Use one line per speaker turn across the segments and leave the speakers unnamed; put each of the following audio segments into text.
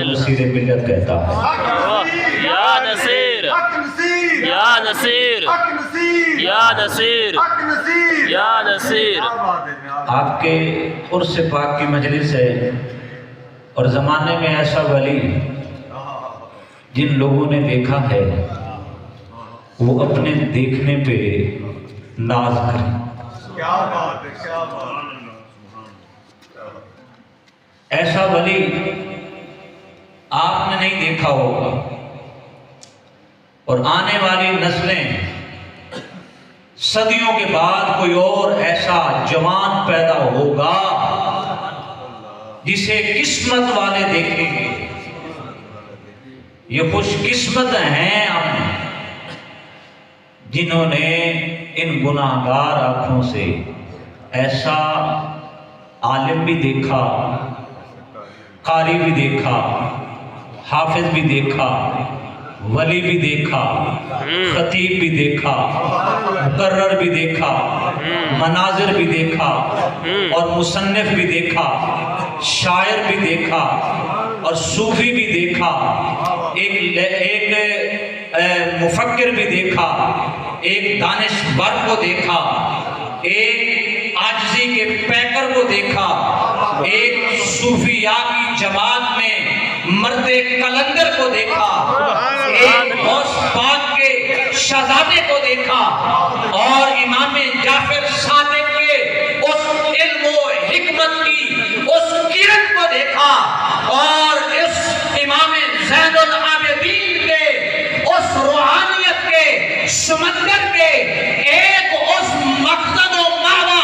نصیر ملت کہتا ہے۔
یا نصیر یا نصیر یا نصیر یا نصیر۔
آپ کے عرس پاک کی مجلس ہے اور زمانے میں ایسا ولی جن لوگوں نے دیکھا ہے وہ اپنے دیکھنے پہ ناز کریں۔
کیا بات ہے، کیا بات ہے۔
ایسا ولی آپ نے نہیں دیکھا ہوگا اور آنے والی نسلیں صدیوں کے بعد کوئی اور ایسا جوان پیدا ہوگا جسے قسمت والے دیکھیں گے۔ یہ خوش قسمت ہیں ہم جنہوں نے ان گناہگار آنکھوں سے ایسا عالم بھی دیکھا، قاری بھی دیکھا، حافظ بھی دیکھا، ولی بھی دیکھا، خطیب بھی دیکھا، مقرر بھی دیکھا، مناظر بھی دیکھا اور مصنف بھی دیکھا، شاعر بھی دیکھا اور صوفی بھی دیکھا، ایک مفکر بھی دیکھا، ایک دانشور کو دیکھا، ایک عاجزی کے پیکر کو دیکھا، ایک صوفیاء کی جماعت میں مرد کلندر کو دیکھا، ایک غوث پاک کے شہزادے کو دیکھا اور امام جعفر صادق کے اس علم و حکمت کی اس کرن کو دیکھا اور اس امام زین العابدین کے اس روحانیت کے سمندر کے ایک اس مقصد و معنی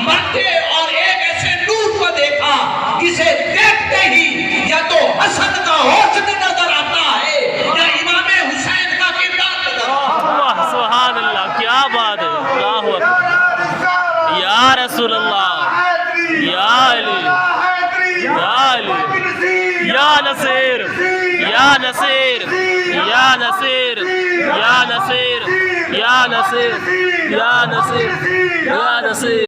مرتے اور ایک ایسے نور کو دیکھا جسے دیکھتے ہی یا تو حسد کا حسن نظر آتا ہے یا امام حسین کا کردار نظر آتا ہے۔
اللہ سبحان اللہ، کیا بات ہے۔ اللہ اکبر، یا رسول اللہ، یا علی، یا علی، یا نصیر، یا نصیر، یا نصیر، یا نصیر، یا نصیر، یا نصیر، یا نصیر۔